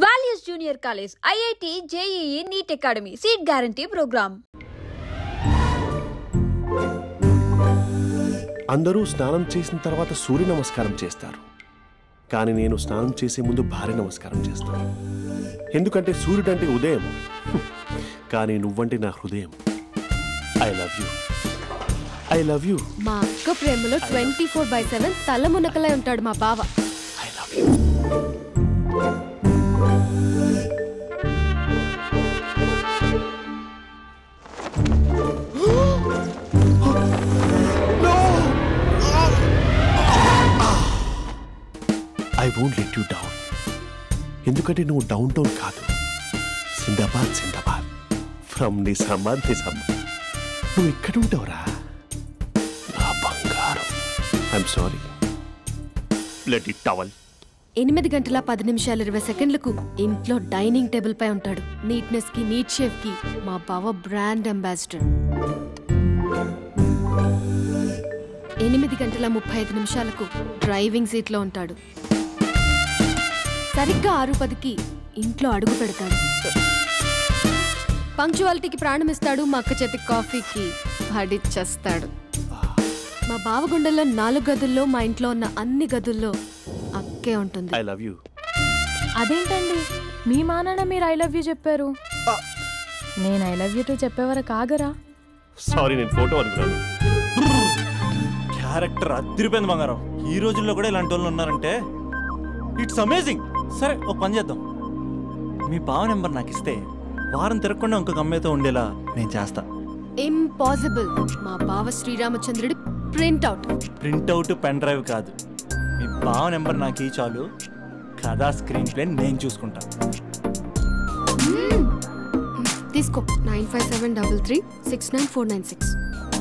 Values Junior College, IIT, JEE, NEET Academy, Seat Guarantee Program. అందరూ స్నానం చేసిన తర్వాత సూర్య నమస్కారం చేస్తారు, కానీ నేను స్నానం చేసే ముందు భార్య నమస్కారం చేస్తాను. ఎందుకంటే సూర్యుడు అంటే ఉదయం, కానీ నువ్వంటే నా హృదయం. I love you, I love you. మా అక్క ప్రేమలో 24/7 తల మునకలై ఉంటాడు మా బావ. I love you. I won't let you down. ఎందుకంటే నువ్వు డౌన్ టౌన్ కాదు, జిందాబాద్ జిందాబాద్ ఫ్రమ్ నిజామాబాద్ నిజామాబాద్. నువ్వు ఇక్కడ ఉంటావురా నా బంగారం. I'm sorry, let it towel. 8 గంటల 10 నిమిషాలు 20 సెకండ్లకు ఇంట్లో డైనింగ్ టేబుల్ పై ఉంటాడు. నీట్నెస్ కి, నీట్ షేఫ్ కి మా బావ బ్రాండ్ అంబాసిడర్. 8 గంటల 35 నిమిషాలకు డ్రైవింగ్ సీట్ లో ఉంటాడు. సరిగ్గా 6:10కి ఇంట్లో అడుగు పెడతాడు. పంక్చువాలిటీకి ప్రాణం ఇస్తాడు. మా అక్క చేతి కాఫీకి పడిచ్చేస్తాడు. మా బావ గుండెల్లో 4 గదుల్లో, మా ఇంట్లో ఉన్న అన్ని గదుల్లో అక్కే ఉంటుంది. I love you. అదేంటండి మీ మా నాన్న మీరు ఐ లవ్ యూ చెప్పారు, నేను ఐ లవ్ యూ టు చెప్పేవరకు ఆగరా? సారీ, నేను ఫోటో అనుకున్నాను. క్యారెక్టర్ అదిరిపోయింది బంగారం. ఈ రోజుల్లో కూడా ఇలాంటి వాళ్ళు ఉన్నారంటే ఇట్స్ అమేజింగ్. సరే, ఒక పని చేద్దాం. మీ బావ నెంబర్ నాకు ఇస్తే వారం తిరగకుండా ఇంకొక అమ్మాయితో ఉండేలా నేను చేస్తా. ఇంపాసిబుల్. మా బావ శ్రీరామచంద్రుడి ప్రింట్అవుట్. ప్రింట్అవుట్ పెన్ డ్రైవ్ కాదు, మీ బావ నెంబర్ నాకు ఈ చాలు. కథా స్క్రీన్ ప్లే నేను చూసుకుంటా. తీసుకో. 9573369496.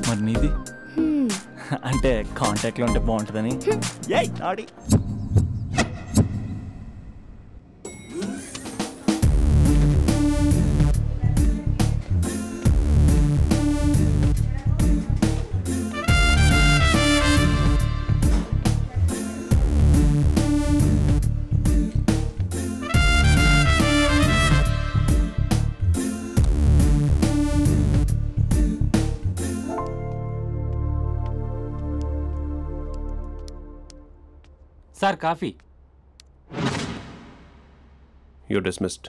మరి నీది? అంటే కాంటాక్ట్లో ఉంటే బాగుంటుందని. ఆడి sir coffee. You're dismissed.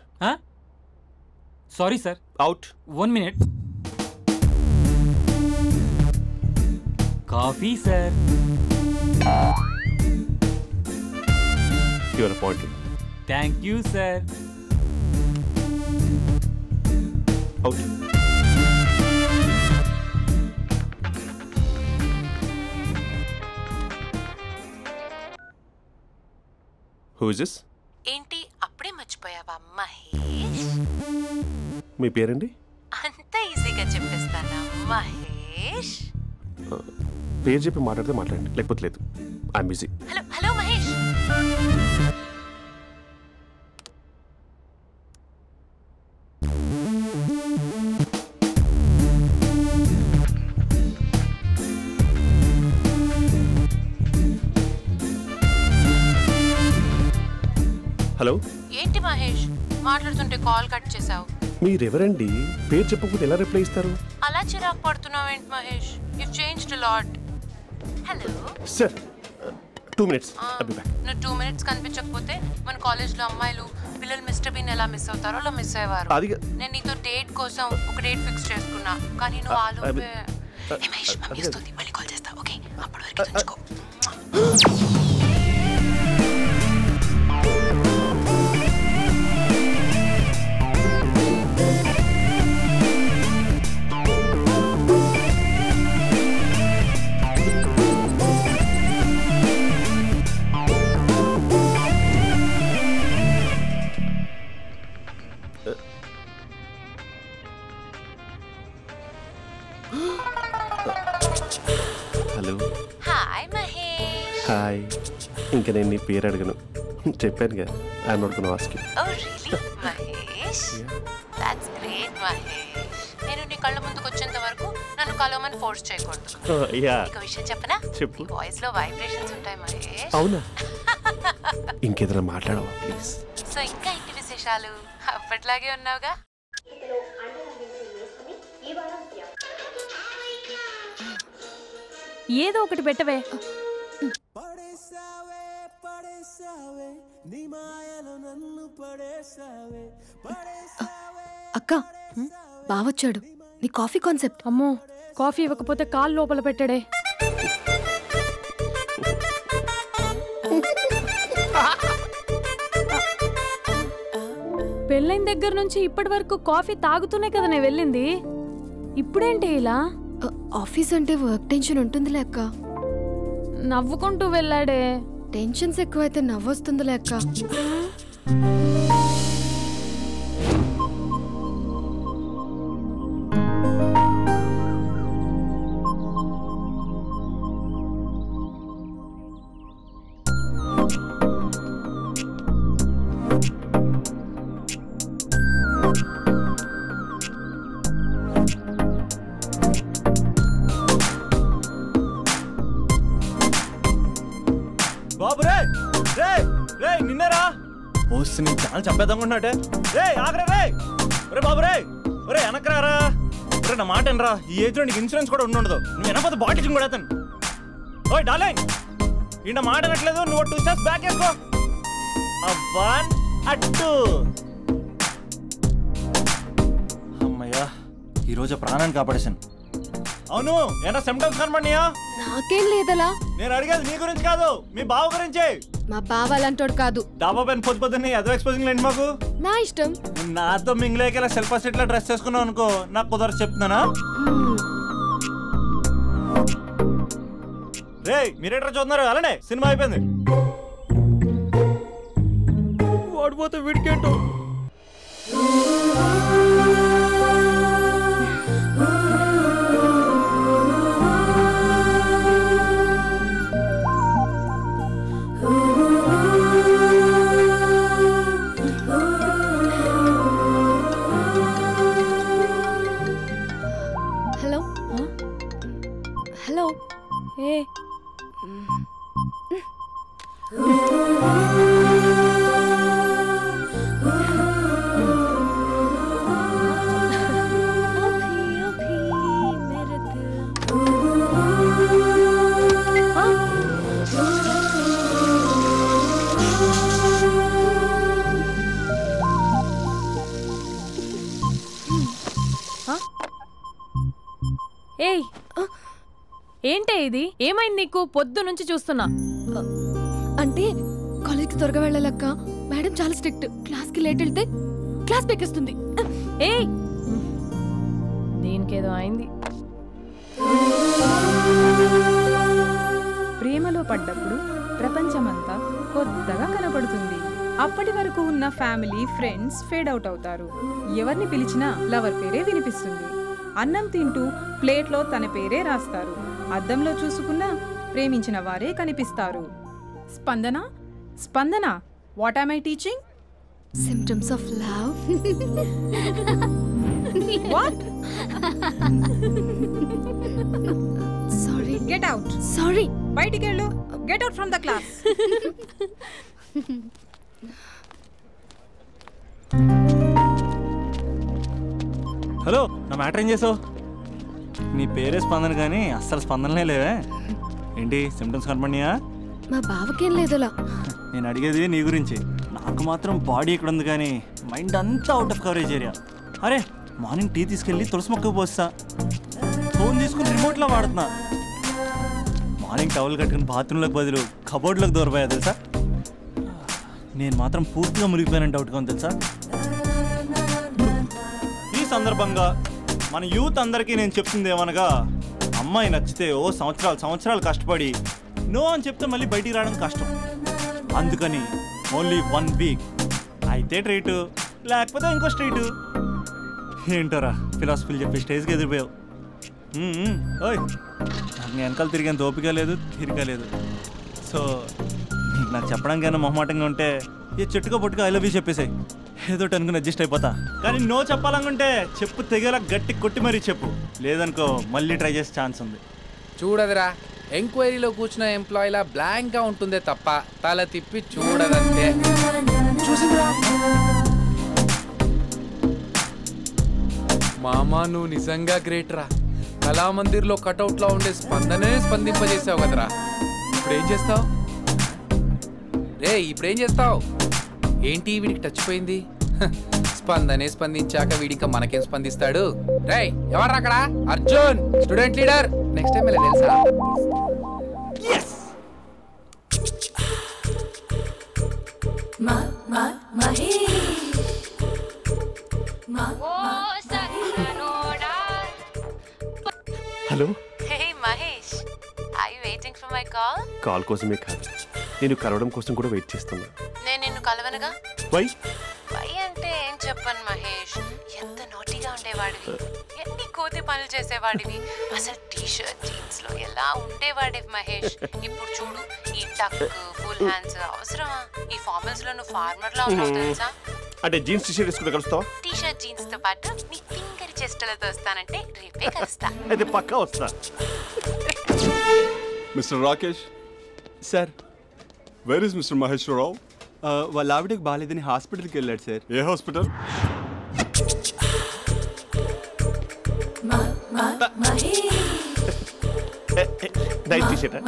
Sorry sir. Out. 1 minute. Coffee sir. You are appointed. Thank you sir. Out. Who is this? ఏంటి అప్పుడే మర్చిపోయావా మహేష్? మీ పేరండి? అంత ఈజీగా చెప్పేస్తానా మహేష్? పేరు చెప్పి మాట్లాడితే మాట్లాడండి, లేకపోతే లేదు. I'm busy. Hello hello Mahesh. Hello. ఏంటి మహేష్ మాట్లాడుతుంటే కాల్ కట్ చేసావు? మీరెవరండి? పేరు చెప్పకపోతే ఎలా రిప్లై ఇస్తారు? అలా చిరాకు పడుతున్నావు ఏంటి Mahesh? You changed a lot. Hello sir, 2 minutes. I'll be back. నువ్వు 2 minutes కనిపించకపోతే మన కాలేజ్లో అమ్మాయిలు పిల్లలు మిస్టర్ బీన్ ఎలా మిస్ అవుతారో అలా మిస్ అయ్యేవారు. నేను నీతో డేట్ కోసం ఒక డేట్ ఫిక్స్ చేసుకున్నా, కానీ నువ్వు ఆలోపే. మహేష్ మమ్మీ వస్తుంది, మళ్ళీ కాల్ చేస్తా. ఓకే, అప్పటి వరకు ఉంచుకో. హలో. హాయ్ మహేష్. హాయ్. ఇంకా నేను నీ పేరు అడగను, చెప్పాను కదా. I'm not gonna ask you. Oh really Mahesh? That's great Mahesh. నేను నీ కళ్ళ ముందుకు వచ్చేంత వరకు నన్ను కలవమని ఫోర్స్ చేయకూడదు. ఒక విషయం చెప్పనా? చెప్పు. వాయిస్ లో వైబ్రేషన్స్ ఉంటాయి మహేష్. అవునా? ఇంకేదైనా మాట్లాడవా ప్లీజ్? సో ఇంకా ఇంటి విశేషాలు? అప్పట్లాగే ఉన్నావుగా. ఏదో ఒకటి పెట్టవే. అక్క బావొచ్చాడు. నీ కాఫీ కాన్సెప్ట్. అమ్మో, కాఫీ ఇవ్వకపోతే కాలు లోపల పెట్టాడే. పెళ్ళైన దగ్గర నుంచి ఇప్పటి వరకు కాఫీ తాగుతూనే కదా నేను వెళ్ళింది. ఇప్పుడేంటి ఇలా? ఆఫీస్ అంటే వర్క్ టెన్షన్ ఉంటుందిలే అక్క. నవ్వుకుంటూ వెళ్ళాడే. టెన్షన్స్ ఎక్కువైతే నవ్వొస్తుందిలే అక్క. బాబు రే రే రే నిన్నరా ఓసి నీ చాలా చంపేద్దామన్నాటే. రే ఆగరా రే. ఒరే బాబు రే, ఒరే వెనకరారా. ఒరే నా మాట అనరా, ఈ ఏజ్లో నీకు ఇన్సూరెన్స్ కూడా ఉండదు. నువ్వు వెనకపోతే బాటిల్ కూడా అతను. ఓయ్ డార్లింగ్, ఈ నా మాట అనట్లేదు. నువ్వు 2 స్టెప్స్ బ్యాక్ వేసుకో. అబ్బా అట్టు. అమ్మయ్యా, ఈరోజు ప్రాణాన్ని కాపాడేశాను. అవును, ఏనా సిమ్టమ్స్ కనబడినాయా? నాకేం లేదలా. నేను అడిగేది నీ గురించి కాదు, మీ బావ గురించి. మా బావ అలాంటోడు కాదు. డాబా పైన పొద్దు పొద్దున్నే అదో ఎక్స్పోజింగ్ లేండి మాకు. నా ఇష్టం. నాతో మింగిలేక సెల్ఫ్ అసెట్ లా డ్రెస్ చేసుకున్నావు అనుకో, నాకు కుదరదు చెప్తున్నానా. రే మీరేట్రా చూస్తున్నారు? అలానే సినిమా అయిపోయింది. వాడిపోతే వీడికేంటో. Hello hello. ఏ ఏయ్, ఏంటే ఇది? ఏమైంది నీకు? పొద్దు నుంచి చూస్తున్నా. అంటే కాలేజ్కి త్వరగా వెళ్ళాలక్క. మేడం చాలా స్ట్రిక్ట్. క్లాస్కి లేట్ వెళ్తే క్లాస్ పెక్కేస్తుంది. ఏయ్, దీనికేదో అయింది. ప్రేమలో పడ్డప్పుడు ప్రపంచమంతా కొత్తగా కనబడుతుంది. అప్పటి వరకు ఉన్న ఫ్యామిలీ ఫ్రెండ్స్ ఫేడ్ అవుట్ అవుతారు. ఎవరిని పిలిచినా లవర్ పేరే వినిపిస్తుంది. అన్నం తింటూ ప్లేట్లో తన పేరే రాస్తారు. అద్దంలో చూసుకున్నా ప్రేమించిన వారే కనిపిస్తారు. Spandana Spandana, what am I teaching? Symptoms of love. What? Sorry. Get out. Sorry. బయటికి వెళ్ళు. Get out from the class. Hello, నా మ్యాటర్ ఏం చేసావు? నీ పేరే స్పందన కానీ అస్సలు స్పందనలే లేవే. ఏంటి సిమ్టమ్స్ కనపడినాయా? మా బావకేం లేదులా. నేను అడిగేది నీ గురించి. నాకు మాత్రం బాడీ ఇక్కడ ఉంది కానీ మైండ్ అంతా అవుట్ ఆఫ్ కవరేజ్ ఏరియా. అరే మార్నింగ్ టీ తీసుకెళ్ళి తులసి మొక్కకు పోస్తా. ఫోన్ తీసుకుని రిమోట్లో వాడుతున్నా. మార్నింగ్ టవల్ కట్టుకుని బాత్రూంలోకి బదులు కబోర్డ్లోకి దూరపోయా తెలుసా. నేను మాత్రం పూర్తిగా మునిగిపోయానని డౌట్గా ఉంది తెలుసా. ఈ సందర్భంగా మన యూత్ అందరికీ నేను చెప్తుంది ఏమనగా, అమ్మాయి నచ్చితే ఓ సంవత్సరాలు కష్టపడి నో అని చెప్తే మళ్ళీ బయటికి రావడం కష్టం. అందుకని ఓన్లీ 1 వీక్ అయితే ట్రీటు, లేకపోతే ఇంకో స్ట్రీటు. ఏంటోరా ఫిలాసఫీలు చెప్పే స్టేజ్కి ఎదిరిపోయావు. ఓయ్, నాకు నీ వెనకాల తిరిగేంత ఓపిక లేదు, తీరిక లేదు. సో నాకు చెప్పడానికైనా మొహమాటంగా ఉంటే ఏ చెట్టుగా పొట్టుగా ఐ లవ్ యూ చెప్పేసాయి. ఏదో అనుకుని అడ్జస్ట్ అయిపోతా. కానీ నో చెప్పాలనుకుంటే చెప్పు తెగేలా గట్టి కొట్టి మరీ చెప్పు. లేదనుకో మళ్ళీ ట్రై చేసే ఛాన్స్ ఉంది. చూడదురా, ఎంక్వైరీలో కూర్చున్న ఎంప్లాయీలా బ్లాంక్గా ఉంటుందే తప్ప తల తిప్పి చూడదంతే. చూసిందిరా. మామా నువ్వు నిజంగా గ్రేట్ రా. కళామందిర్లో కటౌట్లో ఉండే స్పందనే స్పందింపజేసావు కదరా. ఇప్పుడేం చేస్తావు రే? ఇప్పుడేం చేస్తావు? ఏంటి వీడికి టచ్ పోయింది? స్పందనే స్పందించాక వీడిక మనకేం స్పందిస్తాడు? రే ఎవరు అక్కడ? Arjun student leader. Next time ఇలా తెలుసా? Hello. Hey Mahesh, are you waiting for my call? Call కోసమే కాదు, నేను కలవడం కోసం కూడా వెయిట్ చేస్తున్నా. నేను నిన్ను కలవనుగా. వై అంటే ఏం చెప్పను మహేష్, ఎంత నోటిగా ఉండేవాడివి, ఎన్ని కోతి పనులు చేసేవాడివి, అసలు టీ షర్ట్ జీన్స్ లో ఎలా ఉండేవాడివి మహేష్. ఇప్పుడు చూడు, ఈ టక్ ఫుల్ హ్యాండ్స్ అవసరమా? ఈ ఫార్మల్స్ లో నువ్వు ఫార్మర్ లా ఉన్నావు తెలుసా? అంటే జీన్స్ టీ షర్ట్ వేసుకుంటే కలుస్తావా? టీ షర్ట్ జీన్స్ తో పాటు నీ ఫింగర్ చెస్టలతో వస్తానంటే రేపే కలుస్తా. అయితే పక్కా వస్తా. Mister Rakesh sir, where is mister Maheswararao? వాళ్ళ ఆవిడకి బాగాలేదని హాస్పిటల్కి వెళ్ళాడు సార్. ఏ హాస్పిటల్? Night T-shirt.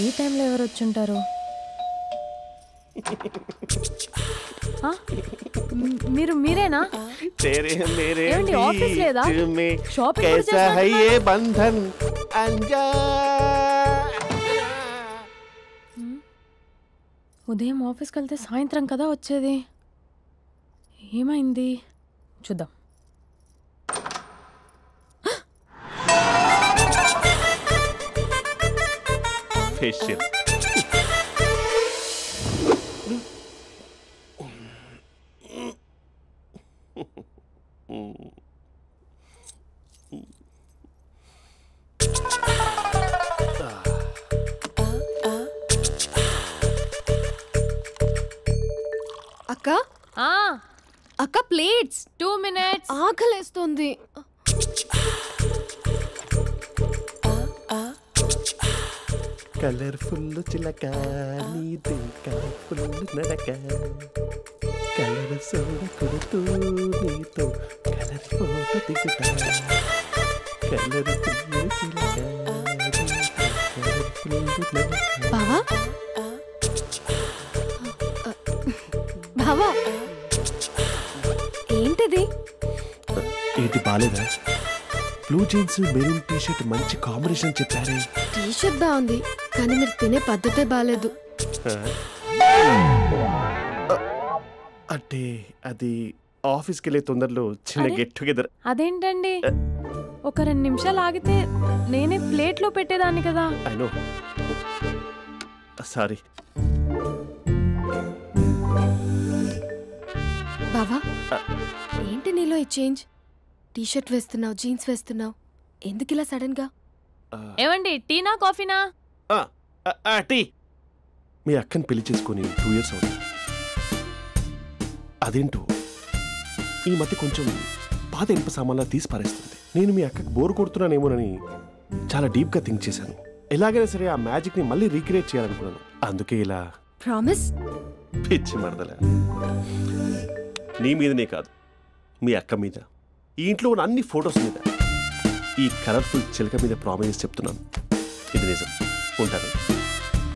ఈ టైంలో ఎవరు వచ్చుంటారు? మీరేనా? ఏమండి, ఆఫీస్ లేదా? షాపింగ్ బంధన్ ఉదయం ఆఫీస్కి వెళ్తే సాయంత్రం కదా వచ్చేది. ఏమైంది చూద్దాం. ఫేషియల్. అక్క అక్క ప్లేట్స్. 2 minutes. ఆకలేస్తుంది. కలర్ఫుల్ చిలక నీదే కలర్ఫుల్ నడక కలర్ సోడ కొడుతూ నీతో కలర్ ఫోటో దిగుతా కలర్ఫుల్ చిలక బావా బావా ఏంటిది? ఏంటి బాలేదా? Blue jeans maroon T shirt మంచి కాంబినేషన్ చెప్పారే. టీ షర్ట్ బాగుంది కానీ మీరు తినే పద్ధతే బాలేదు. అంటే అది ఆఫీస్కి వెళ్ళే తొందరలో చిన్న గెట్ టుగెదర్. అదేంటండి, ఒక 2 నిమిషాలు ఆగితే నేనే ప్లేట్లో పెట్టేదాన్ని కదా. I know, sorry. బావా ఏంటి నీలో ఈ చేంజ్? టీ షర్ట్ వేస్తున్నావు, జీన్స్ వేస్తున్నావు, ఎందుకు ఇలా సడన్ గా? ఏమండి, టీనా కాఫీనా? టీ. మీ అక్కని పెళ్లి చేసుకొని 2 years అవుతుంది. అదేంటో ఈ మధ్య కొంచెం పాత ఇనుప సామాన్లా తీసి పారేస్తుంది. నేను మీ అక్కకి బోర్ కొడుతున్నానేమోనని చాలా డీప్గా థింక్ చేశాను. ఎలాగైనా సరే ఆ మ్యాజిక్ని మళ్ళీ రీక్రియేట్ చేయాలనుకున్నాను. అందుకే ఇలా. ప్రామిస్? పిచ్చి మరదల, నీ మీదనే కాదు, మీ అక్క మీద, ఈ ఇంట్లో ఉన్న అన్ని ఫొటోస్ మీద, ఈ కలర్ఫుల్ చిలక మీద ప్రామిస్ చెప్తున్నాను. ఇది నిజం. ఉంటాను.